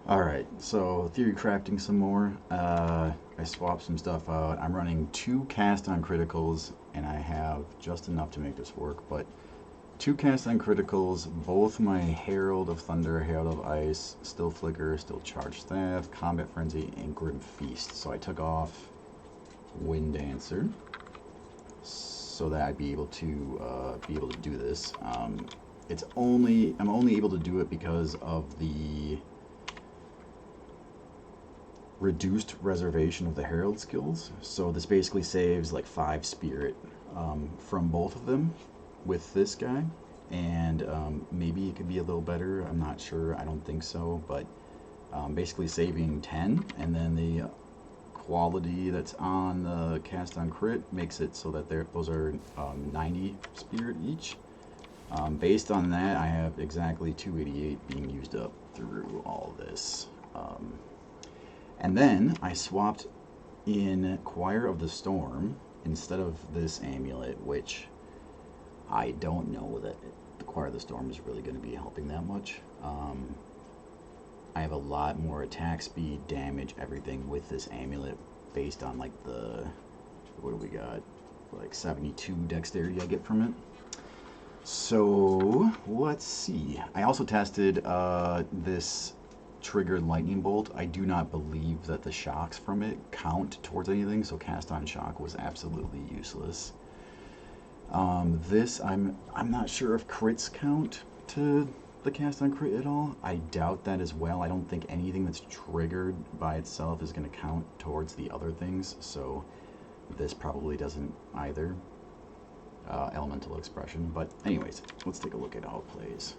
Alright, so theory crafting some more. I swapped some stuff out. I'm running 2 cast on criticals, and I have just enough to make this work, but 2 cast on criticals, both my Herald of Thunder, Herald of Ice, Still Flicker, Still Charge Staff, Combat Frenzy, and Grim Feast. So I took off Wind Dancer so that I'd be able to do this. I'm only able to do it because of the reduced reservation of the Herald skills. So this basically saves like 5 spirit from both of them with this guy. And maybe it could be a little better. I'm not sure. I don't think so. But basically saving 10, and then the quality that's on the cast on crit makes it so that those are 90 spirit each. Based on that, I have exactly 288 being used up through all this. And then I swapped in Choir of the Storm instead of this amulet, which I don't know that the Choir of the Storm is really going to be helping that much. I have a lot more attack speed, damage, everything with this amulet based on like what do we got? Like 72 dexterity I get from it. So let's see. I also tested this triggered lightning bolt. I do not believe that the shocks from it count towards anything, so cast on shock was absolutely useless. This I'm not sure if crits count to the cast on crit at all. I doubt that as well. I don't think anything that's triggered by itself is going to count towards the other things, so this probably doesn't either. Elemental expression, but anyways, let's take a look at how it plays.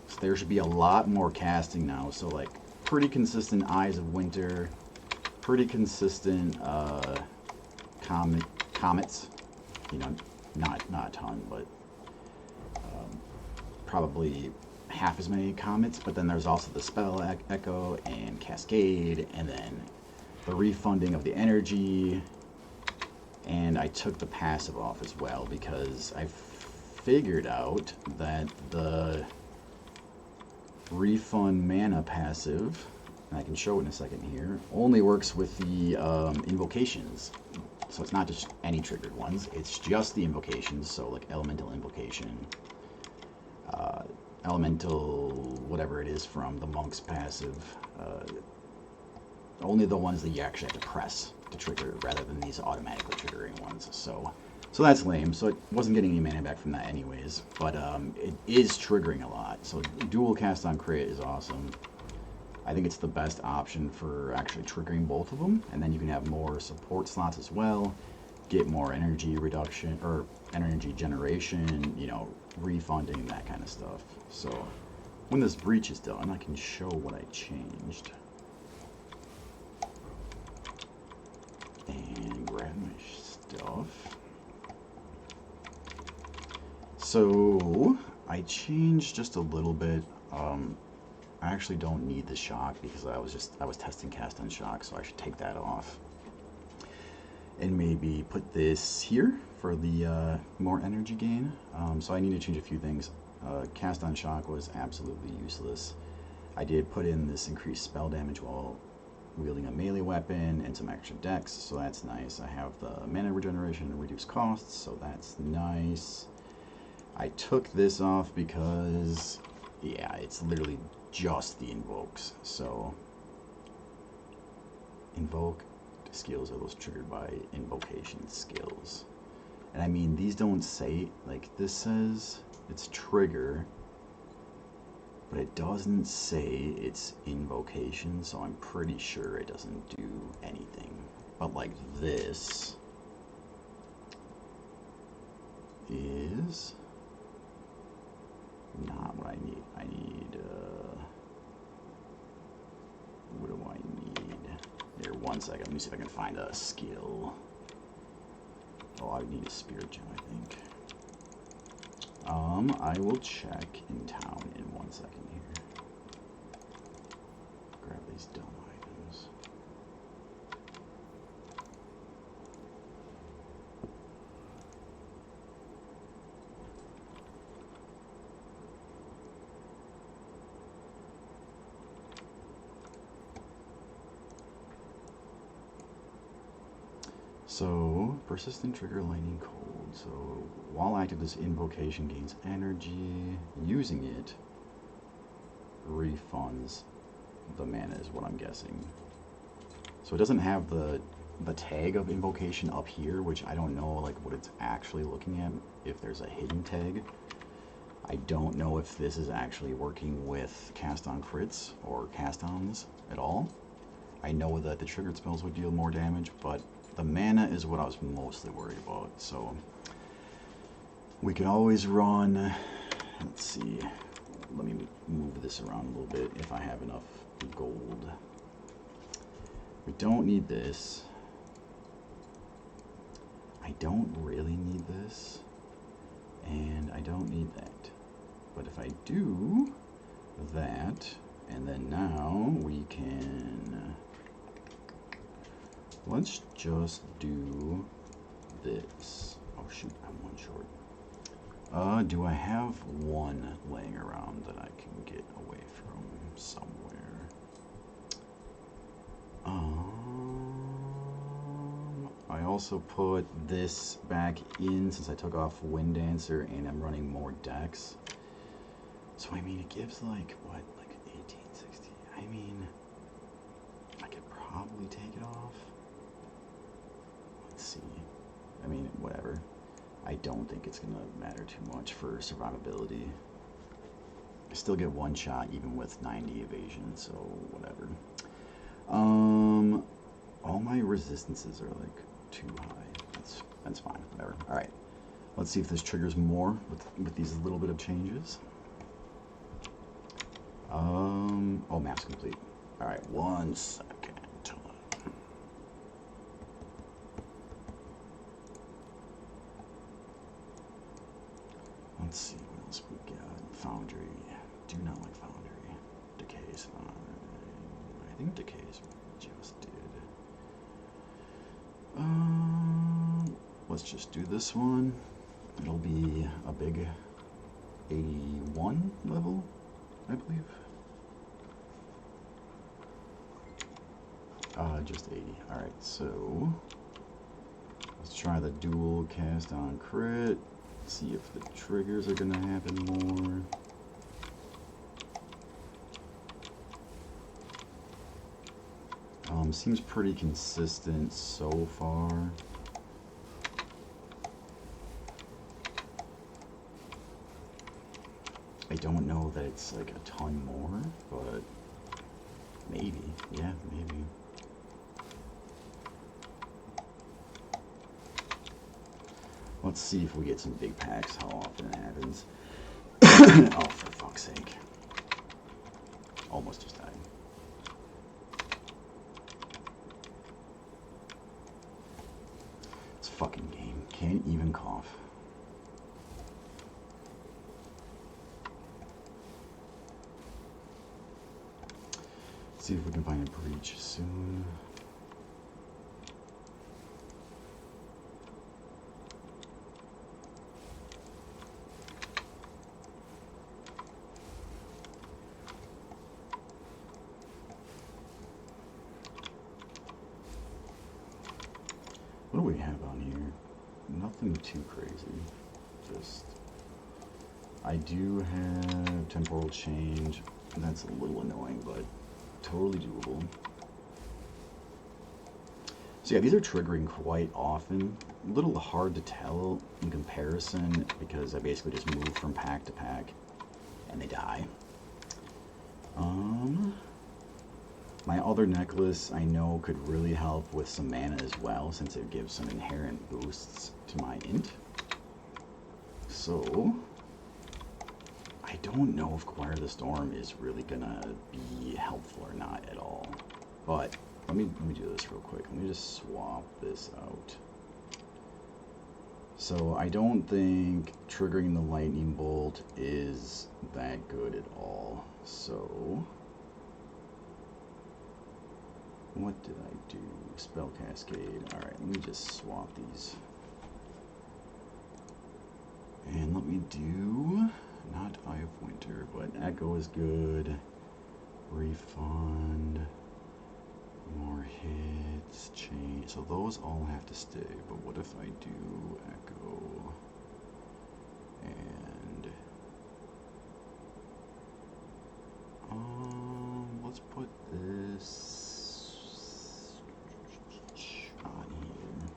So there should be a lot more casting now, so like pretty consistent Eyes of Winter, pretty consistent comets, you know, not a ton, but probably half as many comets. But then there's also the Spell Echo and Cascade, and then the refunding of the energy. And I took the passive off as well because I figured out that the refund mana passive, and I can show it in a second here, only works with the invocations. So it's not just any triggered ones, it's just the invocations. So like elemental invocation, elemental whatever it is from the monk's passive, only the ones that you actually have to press to trigger rather than these automatically triggering ones. So that's lame. So it wasn't getting any mana back from that anyways, but it is triggering a lot. So dual cast on crit is awesome. I think it's the best option for actually triggering both of them, and then you can have more support slots as well, get more energy reduction or energy generation, you know, refunding, that kind of stuff. So when this breach is done, I can show what I changed. And grab my stuff. So I changed just a little bit. I actually don't need the shock because I was testing cast on shock, so I should take that off. And maybe put this here for the more energy gain. So I need to change a few things. Cast on shock was absolutely useless. I did put in this increased spell damage while wielding a melee weapon and some extra dex, so that's nice. I have the mana regeneration and reduced costs, so that's nice. I took this off because, yeah, it's literally just the invokes. So invoke skills are those triggered by invocation skills. And I mean, these don't say, like this says it's trigger, but it doesn't say it's invocation, so I'm pretty sure it doesn't do anything. But like this is not what I need. I need, what do I need? Here, 1 second. Let me see if I can find a skill. Oh, I need a spirit gem, I think. I will check in town in 1 second here. Grab these dumb items. So, persistent trigger lightning cold. So, while active, this invocation gains energy. Using it refunds the mana, is what I'm guessing. So it doesn't have the tag of invocation up here, which I don't know like what it's actually looking at, if there's a hidden tag. I don't know if this is actually working with cast on crits or cast ons at all. I know that the triggered spells would deal more damage, but the mana is what I was mostly worried about. So we can always run, let's see, let me move this around a little bit if I have enough gold. We don't need this. I don't really need this, and I don't need that. But if I do that, and then now we can, let's just do this. Oh shoot, I'm one short. Do I have one laying around that I can get away from somewhere? I also put this back in since I took off Wind Dancer and I'm running more decks. So I mean, it gives like, what, like 1860? I mean, I could probably take it off. Let's see. I mean, whatever. I don't think it's gonna matter too much for survivability. I still get one shot even with 90 evasion, so whatever. All my resistances are like too high. That's fine, whatever. All right, let's see if this triggers more with these little bit of changes. Oh, map's complete. All right, 1 second. Let's see what else we got. Foundry. Do not like Foundry. Decay is fine. I think Decay is what we just did. Let's just do this one. It'll be a big 81 level, I believe. Just 80. Alright, so let's try the dual cast on crit. See if the triggers are gonna happen more. Seems pretty consistent so far. I don't know that it's like a ton more, but maybe, yeah, maybe. Let's see if we get some big packs, how often it happens. Oh, for fuck's sake. Almost just died. This fucking game can't even cough. Let's see if we can find a breach soon. What do we have on here? Nothing too crazy. Just, I do have temporal change. That's a little annoying, but totally doable. So yeah, these are triggering quite often. A little hard to tell in comparison because I basically just move from pack to pack and they die. My other necklace I know could really help with some mana as well, since it gives some inherent boosts to my int. So I don't know if Choir of the Storm is really gonna be helpful or not at all. But let me do this real quick. Let me just swap this out. So I don't think triggering the lightning bolt is that good at all. So what did I do? Spell Cascade. Alright, let me just swap these. And let me do, not Eye of Winter, but Echo is good. Refund. More hits, change. So those all have to stay. But what if I do echo and let's put this on here.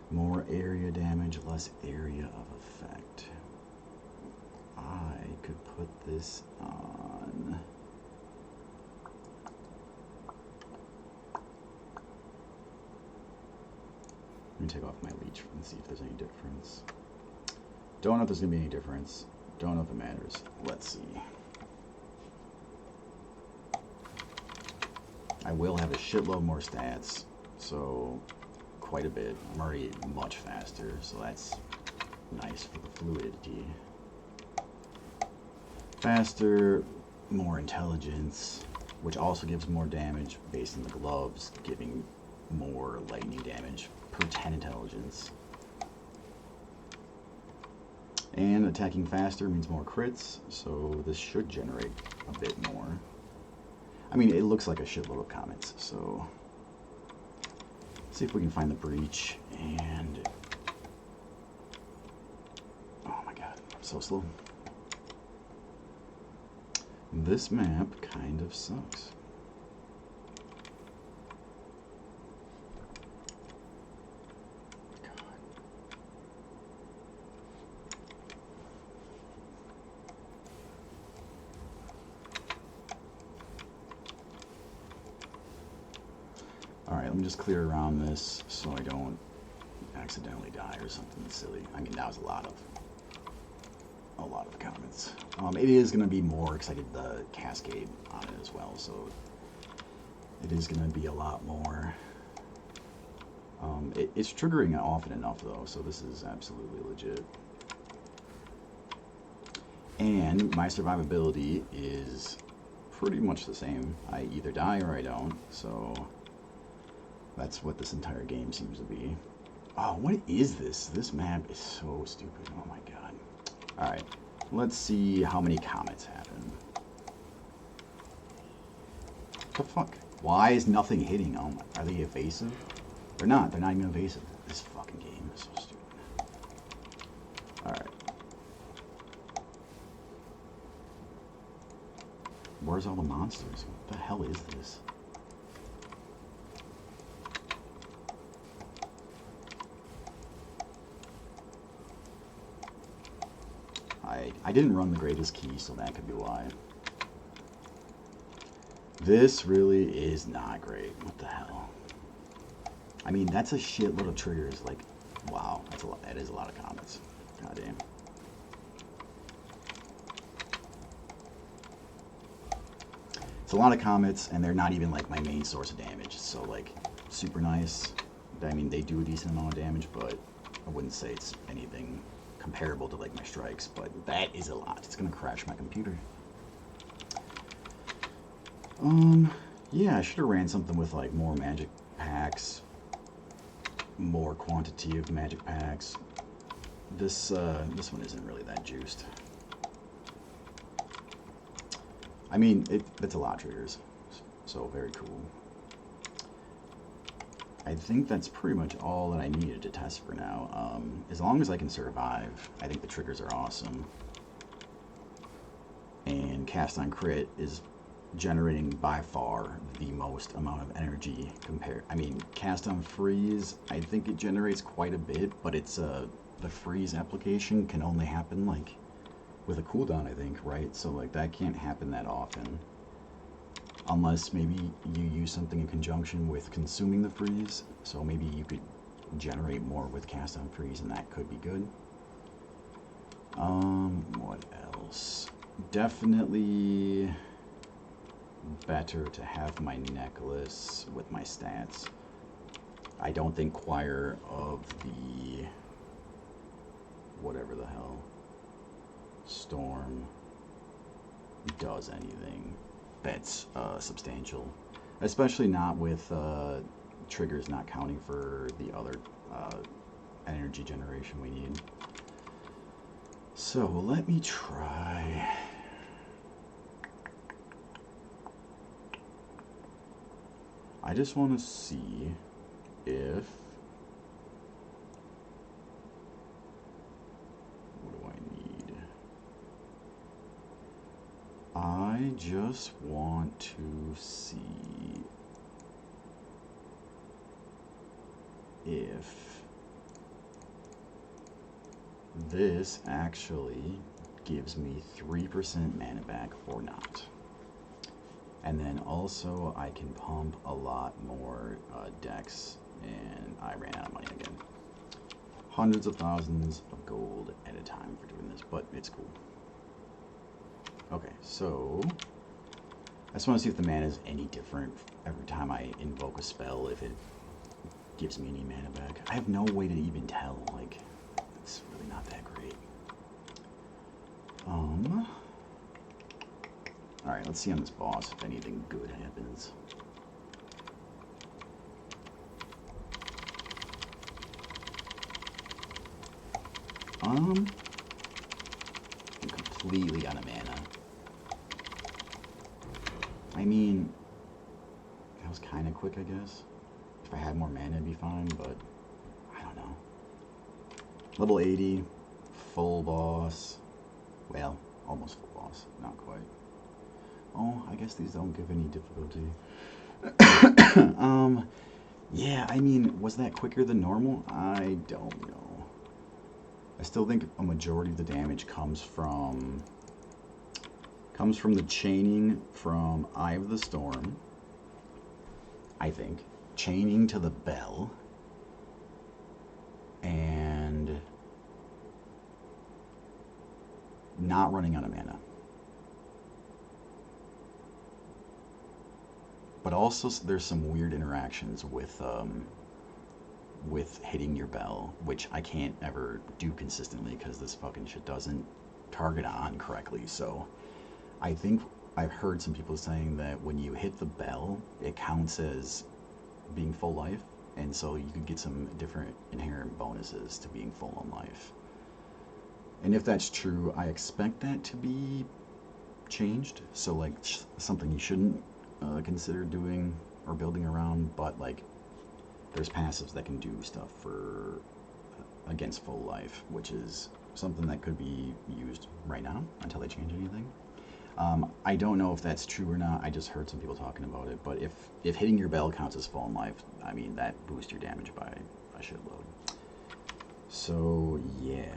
More area damage, less area of effect. I could put this on. Let me take off my leech and see if there's any difference. Don't know if there's going to be any difference. Don't know if it matters. Let's see. I will have a shitload more stats, so quite a bit. I'm already much faster, so that's nice for the fluidity. Faster, more intelligence, which also gives more damage based on the gloves, giving more lightning damage per 10 intelligence. And attacking faster means more crits, so this should generate a bit more. I mean, it looks like a shitload of comments, so let's see if we can find the breach. And oh my god, so slow. This map kind of sucks. Alright, let me just clear around this so I don't accidentally die or something silly. I mean, that was a lot of comments. It is going to be more because I did the cascade on it as well, so it is going to be a lot more. It's triggering often enough though, so this is absolutely legit. And my survivability is pretty much the same. I either die or I don't, so that's what this entire game seems to be. Oh, what is this? This map is so stupid. Oh my god. Alright, let's see how many comets happen. What the fuck? Why is nothing hitting? Oh my, are they evasive? They're not. They're not even evasive. This fucking game is so stupid. Alright. Where's all the monsters? What the hell is this? I didn't run the greatest key, so that could be why. This really is not great. What the hell? I mean, that's a shitload of triggers. Like, wow, that's a lot. That is a lot of comments. God damn. It's a lot of comets, and they're not even like my main source of damage. So like, super nice. I mean, they do a decent amount of damage, but I wouldn't say it's anything comparable to like my strikes. But that is a lot. It's gonna crash my computer. Yeah, I should have ran something with like more magic packs, more quantity of magic packs. This one isn't really that juiced. I mean, it's a lot of triggers, so very cool. I think that's pretty much all that I needed to test for now. As long as I can survive, I think the triggers are awesome. And cast on crit is generating by far the most amount of energy compared. I mean, cast on freeze, I think it generates quite a bit, but it's the freeze application can only happen like with a cooldown, I think, right? So like that can't happen that often, unless maybe you use something in conjunction with consuming the freeze. So maybe you could generate more with cast on freeze, and that could be good. What else? Definitely better to have my necklace with my stats. I don't think Choir of the whatever the hell Storm does anything that's substantial, especially not with triggers not counting for the other energy generation we need. So let me try. I just want to see if... What do I need? I just want to see if this actually gives me 3% mana back or not. And then also I can pump a lot more decks, and I ran out of money again. Hundreds of thousands of gold at a time for doing this, but it's cool. Okay, so I just want to see if the mana is any different every time I invoke a spell, if it gives me any mana back. I have no way to even tell, like, it's really not that great. Alright, let's see on this boss if anything good happens. I'm completely out of mana. I mean, that was kind of quick, I guess. If I had more mana, it'd be fine, but I don't know. Level 80, full boss. Well, almost full boss, not quite. Oh, I guess these don't give any difficulty. Yeah, I mean, was that quicker than normal? I don't know. I still think a majority of the damage comes from the chaining from Eye of the Storm, I think. Chaining to the bell. And not running out of mana. But also there's some weird interactions with hitting your bell, which I can't ever do consistently because this fucking shit doesn't target on correctly. So I think I've heard some people saying that when you hit the bell, it counts as being full life, and so you could get some different inherent bonuses to being full on life. And if that's true, I expect that to be changed. So like something you shouldn't consider doing or building around, but like there's passives that can do stuff for against full life, which is something that could be used right now until they change anything. I don't know if that's true or not. I just heard some people talking about it. But if hitting your bell counts as full life, I mean, that boosts your damage by a shitload. So yeah.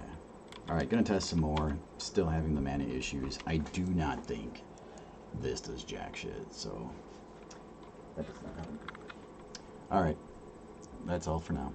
Alright, gonna test some more. Still having the mana issues. I do not think this does jack shit, so that does not happen. Alright, that's all for now.